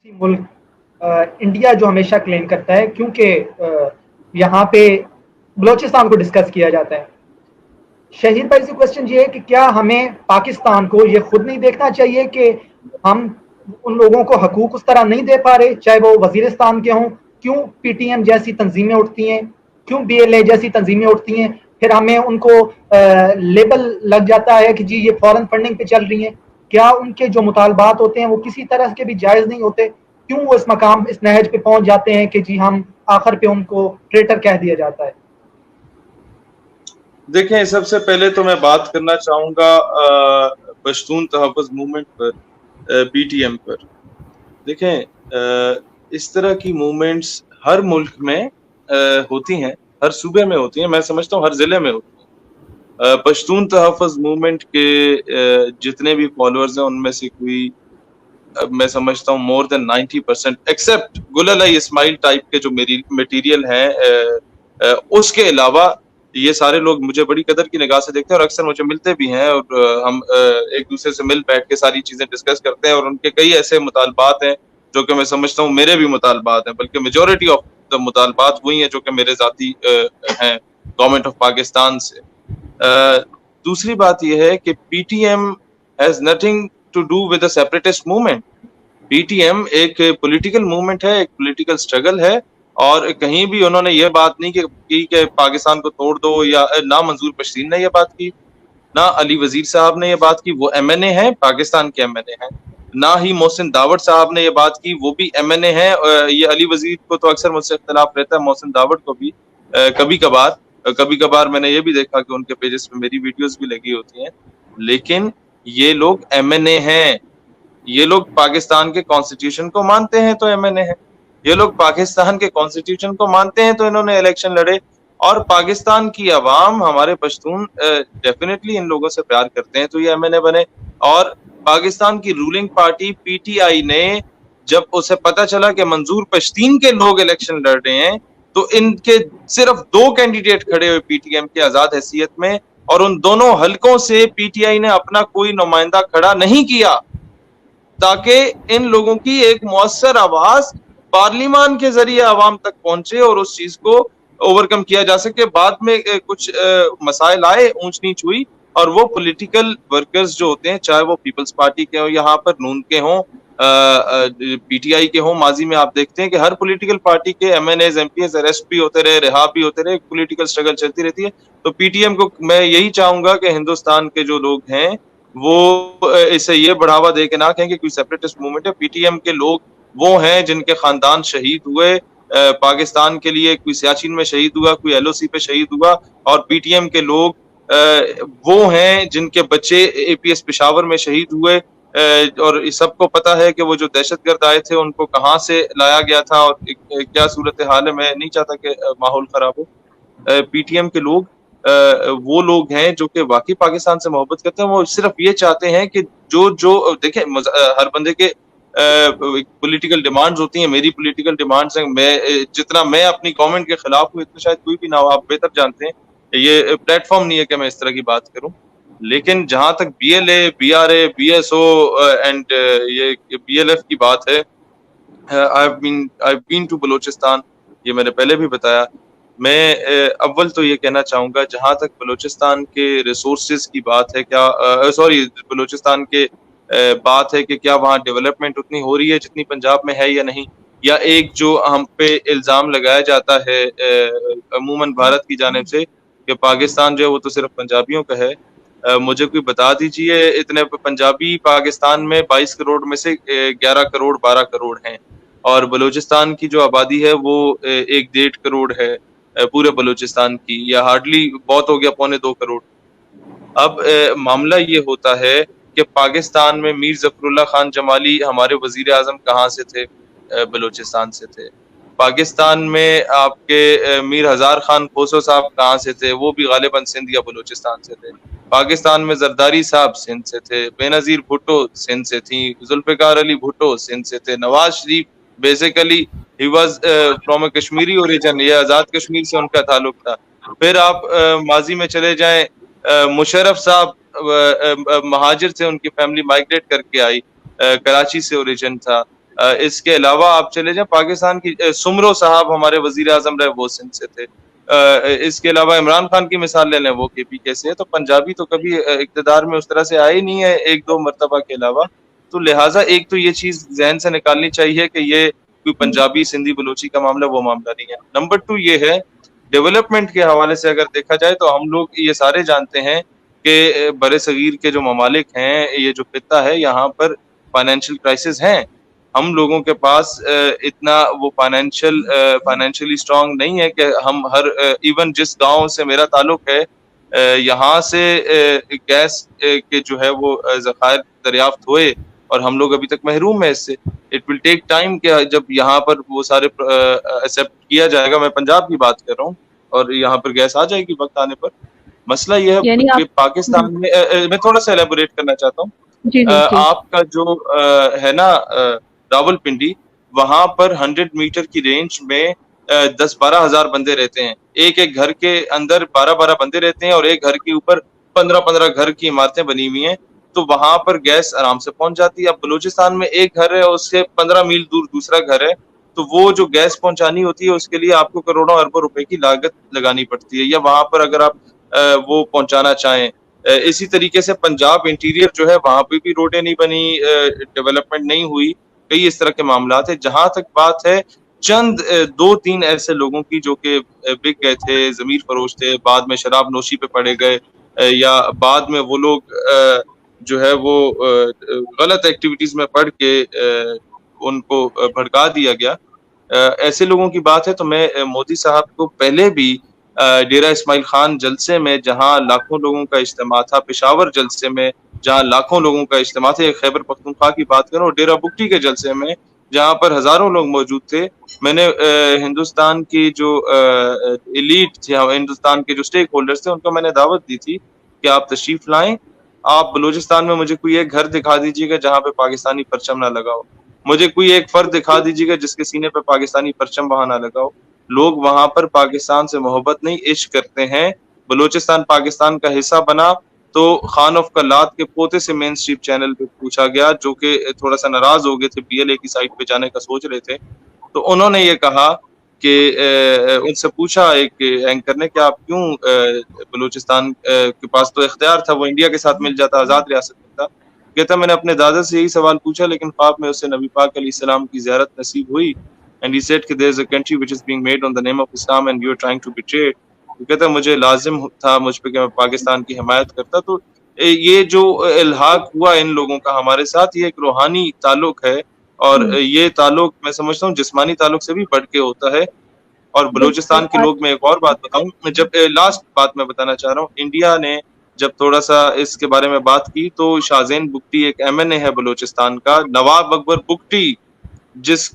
ملک India جو ہمیشہ کلیم کرتا ہے، کیونکہ یہاں پہ بلوچستان کو ڈسکس کیا جاتا ہے. شہید بھائی سے کوشچن یہ ہے کہ کیا ہمیں پاکستان کو یہ خود نہیں دیکھنا چاہیے کہ ہم ان لوگوں کو حقوق اس طرح نہیں دے پا رہے، چاہے وہ وزیرستان کے ہوں؟ کیوں پی ٹی ایم جیسی تنظیمیں اٹھتی ہیں، کیوں بی ایل اے جیسی تنظیمیں اٹھتی ہیں، پھر ہمیں ان کو لیبل لگ جاتا ہے کہ جی یہ فورن فنڈنگ پہ چل رہی ہیں؟ کیا ان کے جو مطالبات ہوتے ہیں وہ کسی طرح کے بھی جائز نہیں ہوتے؟ کیوں وہ اس مقام اس نہج پہ پہنچ جاتے ہیں کہ جی ہم آخر پہ ان کو ٹریٹر کہہ دیا جاتا ہے؟ دیکھیں، سب سے پہلے تو میں بات کرنا چاہوں گا پشتون تحفظ موومنٹ پر، پی ٹی ایم پر. دیکھیں، اس طرح کی موومنٹس ہر ملک میں ہوتی ہیں، ہر صوبے میں ہوتی ہیں، میں سمجھتا ہوں ہر ضلع میں ہوتی ہیں. پشتون تحفظ موومنٹ کے جتنے بھی فالوورز ہیں ان میں سے کوئی میں سمجھتا ہوں مور دین 90% ایکسپٹ گل علی اسماعیل ٹائپ کے جو میری میٹیریل ہیں، اس کے علاوہ یہ سارے لوگ مجھے بڑی قدر کی نگاہ سے دیکھتے ہیں اور اکثر مجھے ملتے بھی ہیں، اور ہم ایک دوسرے سے مل بیٹھ کے ساری چیزیں ڈسکس کرتے ہیں. اور ان کے کئی ایسے مطالبات ہیں جو کہ میں سمجھتا ہوں میرے بھی مطالبات ہیں، بلکہ میجورٹی آف دا مطالبات وہی ہیں جو کہ میرے ذاتی ہیں گورنمنٹ آف پاکستان سے. دوسری بات یہ ہے کہ PTM has nothing to do with a separatist movement. PTM ایک پولیٹیکل موومنٹ ہے، ایک پولیٹیکل سٹرگل ہے، اور کہیں بھی انہوں نے یہ بات نہیں کی کہ پاکستان کو توڑ دو، یا نہ منظور پشتین نے یہ بات کی، نہ علی وزیر صاحب نے یہ بات کی، وہ ایم این اے ہیں، پاکستان کے ایم این اے ہیں. نہ ہی محسن داوڑ صاحب نے یہ بات کی، وہ بھی ایم این اے ہیں. یہ علی وزیر کو تو اکثر مجھ سے اختلاف رہتا ہے، محسن داوڑ کو بھی کبھی کبھار میں نے یہ بھی دیکھا کہ ان کے پیجز پہ میری ویڈیوز بھی لگی ہوتی ہیں. لیکن یہ لوگ ایم این اے ہیں، یہ لوگ پاکستان کے کانسٹیٹیوشن کو مانتے ہیں تو ایم این اے ہیں. یہ لوگ پاکستان کے کانسٹیٹیوشن کو مانتے ہیں تو انہوں نے الیکشن لڑے. اور پاکستان کی عوام، ہمارے پشتون ڈیفینیٹلی ان لوگوں سے پیار کرتے ہیں تو یہ ایم این اے بنے. اور پاکستان کی ruling party P T I نے جب اسے پتا چلا کہ منظور پشتین کے لوگ الیکشن لڑ رہے ہیں تو ان کے صرف 2 کینڈیڈیٹ کھڑے ہوئے پی ٹی ایم کے آزاد حیثیت میں، اور ان دونوں حلقوں سے پی ٹی آئی نے اپنا کوئی نمائندہ کھڑا نہیں کیا تاکہ ان لوگوں کی ایک مؤثر آواز پارلیمان کے ذریعے عوام تک پہنچے اور اس چیز کو اوورکم کیا جا سکے. بعد میں کچھ مسائل آئے، اونچ نیچ ہوئی، اور وہ پولیٹیکل ورکرز جو ہوتے ہیں، چاہے وہ پیپلز پارٹی کے ہوں، یہاں پر نون کے ہوں، پی ٹی آئی کے ہوں، ماضی میں آپ دیکھتے ہیں کہ ہر پولیٹیکل پارٹی کے M N As, M P As arrest بھی ہوتے رہے، رہا بھی ہوتے رہے، پولیٹیکل سٹرگل چلتی رہتی ہے. تو پی ٹی ایم کو میں یہی چاہوں گا کہ ہندوستان کے جو لوگ ہیں وہ اسے یہ بڑھاوا دے کے نہ کہیں کہ کوئی سیپریٹسٹ موومنٹ ہے. پی ٹی ایم کے لوگ وہ ہیں جن کے خاندان شہید ہوئے پاکستان کے لیے، کوئی سیاچین میں شہید ہوا، کوئی ایل او سی پہ شہید ہوا. اور پی ٹی ایم کے لوگ وہ ہیں جن کے بچے اے پی ایس پشاور میں شہید ہوئے، اور سب کو پتا ہے کہ وہ جو دہشت گرد آئے تھے ان کو کہاں سے لایا گیا تھا اور کیا صورتحال ہے. میں نہیں چاہتا کہ ماحول خراب ہو. پی ٹی ایم کے لوگ وہ لوگ ہیں جو کہ واقعی پاکستان سے محبت کرتے ہیں. وہ صرف یہ چاہتے ہیں کہ جو دیکھیں، ہر بندے کے پولیٹیکل ڈیمانڈز ہوتی ہیں. میری پولیٹیکل ڈیمانڈز ہیں، جتنا میں اپنی گورنمنٹ کے خلاف ہوں اتنا شاید کوئی بھی نہ ہو، آپ بہتر جانتے ہیں. یہ پلیٹ فارم نہیں ہے کہ میں اس طرح کی بات کروں. لیکن جہاں تک B L A, B R A, B S O and یہ بی ایل ایف کی بات ہے، I've been to بلوچستان، یہ میں نے پہلے بھی بتایا. میں اول تو یہ کہنا چاہوں گا، جہاں تک بلوچستان کے ریسورسز کی بات ہے، بلوچستان کے بات ہے کہ کیا وہاں ڈیولپمنٹ اتنی ہو رہی ہے جتنی پنجاب میں ہے یا نہیں، یا ایک جو ہم پہ الزام لگایا جاتا ہے عموماً بھارت کی جانب سے کہ پاکستان جو ہے وہ تو صرف پنجابیوں کا ہے. مجھے کوئی بتا دیجئے، اتنے پنجابی پاکستان میں 22 کروڑ میں سے 11 کروڑ 12 کروڑ ہیں، اور بلوچستان کی جو آبادی ہے وہ 1.5 کروڑ ہے پورے بلوچستان کی، یا ہارڈلی بہت ہو گیا 2.25 کروڑ. اب معاملہ یہ ہوتا ہے کہ پاکستان میں میر ظفر اللہ خان جمالی ہمارے وزیر اعظم کہاں سے تھے؟ بلوچستان سے تھے. پاکستان میں آپ کے میر ہزار خان کھوسو صاحب کہاں سے تھے؟ وہ بھی غالباً سندھ یا بلوچستان سے تھے. پاکستان میں زرداری صاحب سندھ سے تھے، بے نظیر بھٹو سندھ سے تھیں، ذوالفقار علی بھٹو سندھ سے تھے، Nawaz Sharif basically he was from a Kashmiri origin, یہ آزاد کشمیر سے ان کا تعلق تھا. پھر آپ ماضی میں چلے جائیں، مشرف صاحب مہاجر سے، ان کی فیملی مائگریٹ کر کے آئی، کراچی سے اوریجن تھا. اس کے علاوہ آپ چلے جائیں پاکستان کی سمرو صاحب ہمارے وزیر اعظم رہے، وہ سندھ سے تھے. اس کے علاوہ عمران خان کی مثال لے لیں، وہ کے پی کے سے ہے. تو پنجابی تو کبھی اقتدار میں اس طرح سے آئے ہی نہیں ہے ایک دو مرتبہ کے علاوہ. تو لہٰذا ایک تو یہ چیز ذہن سے نکالنی چاہیے کہ یہ کوئی پنجابی سندھی بلوچی کا معاملہ وہ معاملہ نہیں ہے. نمبر 2 یہ ہے ڈیولپمنٹ کے حوالے سے اگر دیکھا جائے تو ہم لوگ یہ سارے جانتے ہیں کہ بر صغیر کے جو ممالک ہیں، یہ جو خطہ ہے، یہاں پر فائنینشیل کرائسس ہیں. ہم لوگوں کے پاس اتنا وہ فائنینشلی اسٹرانگ نہیں ہے کہ ہم ہر ایون جس گاؤں سے میرا تعلق ہے، یہاں سے گیس کے جو ہے وہ ذخائر دریافت ہوئے اور ہم لوگ ابھی تک محروم ہیں اس سے. اٹ ول ٹیک ٹائم کہ جب یہاں پر وہ سارے ایکسیپٹ کیا جائے گا. میں پنجاب کی بات کر رہا ہوں، اور یہاں پر گیس آ جائے گی وقت آنے پر. مسئلہ یہ ہے یعنی کہ پاکستان میں تھوڑا سا ایلیبوریٹ کرنا چاہتا ہوں. جی آپ کا جو ہے نا راول پنڈی، وہاں پر 100 میٹر کی رینج میں 10-12 ہزار بندے رہتے ہیں. ایک گھر کے اندر 12 بندے رہتے ہیں، اور ایک گھر کے اوپر 15 گھر کی عمارتیں بنی ہوئی ہیں. تو وہاں پر گیس آرام سے پہنچ جاتی ہے. اب بلوچستان میں ایک گھر ہے، اس سے 15 میل دور دوسرا گھر ہے. تو وہ جو گیس پہنچانی ہوتی ہے اس کے لیے آپ کو کروڑوں اربوں روپے کی لاگت لگانی پڑتی ہے. یا وہاں پر اگر آپ وہ پہنچانا چاہیں، اسی طریقے سے پنجاب انٹیریئر جو ہے، وہاں پہ بھی روڈیں نہیں بنی، ڈیولپمنٹ نہیں ہوئی. کئی اس طرح کے معاملات ہیں. جہاں تک بات ہے چند 2-3 ایسے لوگوں کی جو کہ بک گئے تھے، ضمیر فروش تھے، بعد میں شراب نوشی پہ پڑے گئے، یا بعد میں وہ لوگ جو ہے وہ غلط ایکٹیویٹیز میں پڑھ کے ان کو بھڑکا دیا گیا، ایسے لوگوں کی بات ہے. تو میں مودی صاحب کو پہلے بھی ڈیرہ اسماعیل خان جلسے میں جہاں لاکھوں لوگوں کا اجتماع تھا، پشاور جلسے میں جہاں لاکھوں لوگوں کا اجتماع تھا، خیبر پختونخوا کی بات کروں، اور ڈیرہ بگٹی کے جلسے میں جہاں پر ہزاروں لوگ موجود تھے، میں نے ہندوستان کی جو ایلیٹ تھے، ہندوستان کے جو اسٹیک ہولڈرز تھے، ان کو میں نے دعوت دی تھی کہ آپ تشریف لائیں. آپ بلوچستان میں مجھے کوئی ایک گھر دکھا دیجیے گا جہاں پہ پاکستانی پرچم نہ لگا ہو. مجھے کوئی ایک فرد دکھا دیجیے گا جس کے سینے پہ پاکستانی پرچم وہاں نہ لگا ہو. لوگ وہاں پر پاکستان سے محبت نہیں، عشق کرتے ہیں. بلوچستان پاکستان کا حصہ بنا تو خان آف کلات کے پوتے سے مین اسٹریم چینل پہ پوچھا گیا، جو کہ تھوڑا سا ناراض ہو گئے تھے، پی ایل اے کی سائٹ پہ جانے کا سوچ رہے تھے. تو انہوں نے یہ کہا کہ ان سے پوچھا ایک اینکر نے کہ آپ کیوں، بلوچستان کے پاس تو اختیار تھا، وہ انڈیا کے ساتھ مل جاتا، آزاد ریاست ملتا. کہتا میں نے اپنے دادا سے یہی سوال پوچھا، لیکن خواب میں اسے نبی پاک علیہ السلام کی زیارت نصیب ہوئی. And he said کہ there is a country which is being made on the name of Islam and you are trying to betray it. وہ کہتا ہے مجھے لازم تھا مجھ پہ کہ میں پاکستان کی حمایت کرتا. تو یہ جو الحاق ہوا ان لوگوں کا ہمارے ساتھ، یہ ایک روحانی تعلق ہے، اور یہ تعلق میں سمجھتا ہوں جسمانی تعلق سے بھی بڑھ کے ہوتا ہے. اور بلوچستان کے لوگ، میں ایک اور بات بتاؤں، جب لاسٹ بات میں بتانا چاہ رہا ہوں، انڈیا نے جب تھوڑا سا اس کے بارے میں بات کی تو شاہزین بگٹی ایک ایم این اے ہے بلوچستان کا، نواب اکبر بگٹی جس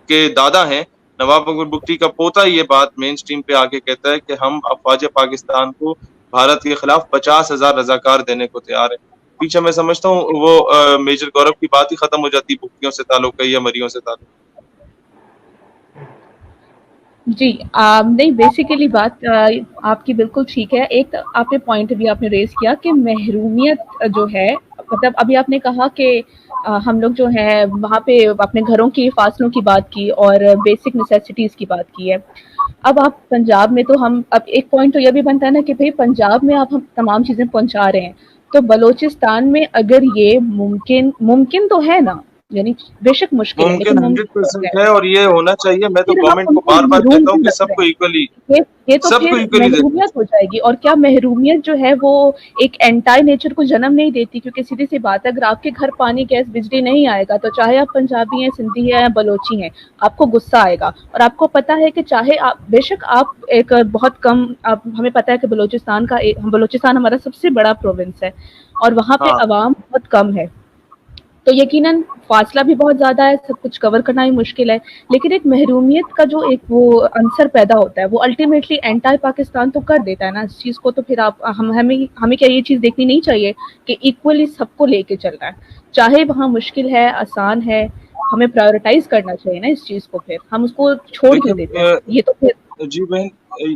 کے دادا ہیں، نواب اکبر بگٹی کا پوتا یہ بات مین سٹریم پہ آ کے کہتا ہے کہ ہم افواج پاکستان کو بھارت کے خلاف 50,000 رضاکار دینے کو تیار ہیں. پیچھے میں سمجھتا ہوں وہ میجر گورو کی بات ہی ختم ہو جاتی، بگٹیوں سے تعلق ہے یا مریوں سے تعلق. جی نہیں، بیسیکلی بات آپ کی بالکل ٹھیک ہے. ایک آپ نے پوائنٹ بھی آپ نے ریز کیا کہ محرومیت جو ہے، مطلب ابھی آپ نے کہا کہ ہم لوگ جو ہے وہاں پہ اپنے گھروں کی فاصلوں کی بات کی اور بیسک نیسیسٹیز کی بات کی ہے. اب آپ پنجاب میں تو ہم، اب ایک پوائنٹ تو یہ بھی بنتا ہے نا کہ بھئی پنجاب میں آپ ہم تمام چیزیں پہنچا رہے ہیں، تو بلوچستان میں اگر یہ ممکن تو ہے نا، یعنی بے شک مشکل ہے ممکن لیکن 100% ہے، اور یہ ہونا چاہیے. میں تو پھر ہم گورنمنٹ ان کو کو بار بار محروم کہتا ہوں کیوں کہ لگ سب رہے کو ایکولی، ہیں؟ یہ تو سب کو پھر ایکولی دیتے. محرومیت ہو جائے گی. اور کیا محرومیت جو ہے وہ ایک اینٹائی نیچر کو جنم نہیں دیتی؟ کیونکہ سیدھی سی بات ہے، اگر آپ کے گھر پانی گیس بجلی نہیں آئے گا تو چاہے آپ پنجابی ہیں، سندھی ہیں یا بلوچی ہیں، آپ کو غصہ آئے گا. اور آپ کو پتہ ہے کہ چاہے آپ، بے شک آپ ایک بہت کم، ہمیں پتہ ہے کہ بلوچستان ہمارا سب سے بڑا پروونس ہے اور وہاں پہ عوام بہت کم ہے، تو یقیناً فاصلہ بھی بہت زیادہ ہے، سب کچھ کور کرنا ہی مشکل ہے. لیکن ایک محرومیت کا جو ایک وہ عنصر پیدا ہوتا ہے، وہ الٹیمیٹلی اینٹائی پاکستان تو کر دیتا ہے نا اس چیز کو. تو پھر آپ ہمیں کیا یہ چیز دیکھنی نہیں چاہیے کہ ایکولی سب کو لے کے چلنا ہے، چاہے وہاں مشکل ہے آسان ہے، ہمیں پرائیورٹائز کرنا چاہیے نا اس چیز کو. پھر ہم اس کو چھوڑ کیوں دیتے ہیں؟ یہ تو پھر جی بہن،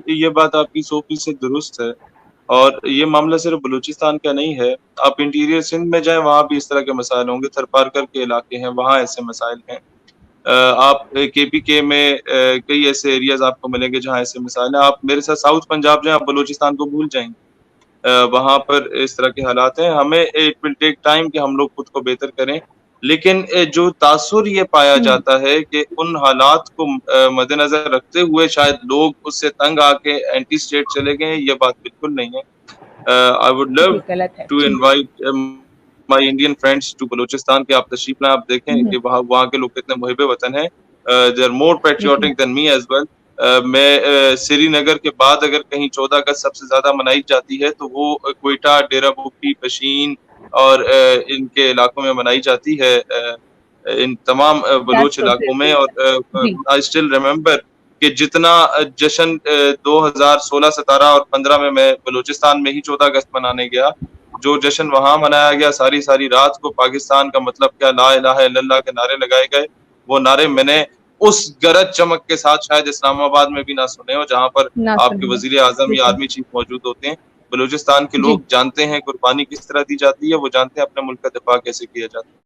یہ بات آپ کی 100% درست ہے، اور یہ معاملہ صرف بلوچستان کا نہیں ہے. آپ انٹیریئر سندھ میں جائیں، وہاں بھی اس طرح کے مسائل ہوں گے. تھرپارکر کے علاقے ہیں، وہاں ایسے مسائل ہیں. آپ کے پی کے میں کئی ایسے ایریاز آپ کو ملیں گے جہاں ایسے مثال ہیں. آپ میرے ساتھ ساؤتھ پنجاب جائیں، آپ بلوچستان کو بھول جائیں گے. وہاں پر اس طرح کے حالات ہیں. ہمیں اٹ ول ٹیک ٹائم کہ ہم لوگ خود کو بہتر کریں، لیکن جو تاثر یہ پایا جاتا ہے کہ ان حالات کو مد نظر رکھتے ہوئے شاید لوگ اس سے تنگ آ کے اینٹی اسٹیٹ چلے گئے، یہ بات بالکل نہیں ہے. آئی ووڈ لو غلط ہے ٹو جی. Invite my Indian friends to Balochistan کہ آپ تشریف لائیں، آپ دیکھیں کہ وہاں کے لوگ کتنے محب وطن ہیں. They are more patriotic than me as well. میں سری نگر کے بعد اگر کہیں 14 اگست سب سے زیادہ منائی جاتی ہے تو وہ کوئٹہ، ڈیرہ بوپی، پشین اور ان کے علاقوں میں منائی جاتی ہے، ان تمام بلوچ علاقوں میں. اور آئی اسٹل ریمبر کہ جتنا جشن 2016، 17 اور 15 میں بلوچستان میں ہی 14 اگست منانے گیا، جو جشن وہاں منایا گیا، ساری رات کو پاکستان کا مطلب کیا، لا الہ الا اللہ کے نعرے لگائے گئے. وہ نعرے میں نے اس گرج چمک کے ساتھ شاید اسلام آباد میں بھی نہ سنے ہو جہاں پر آپ کے وزیر اعظم یا آرمی چیف موجود ہوتے ہیں. بلوچستان کے لوگ جانتے ہیں قربانی کس طرح دی جاتی ہے، وہ جانتے ہیں اپنے ملک کا دفاع کیسے کیا جاتا ہے.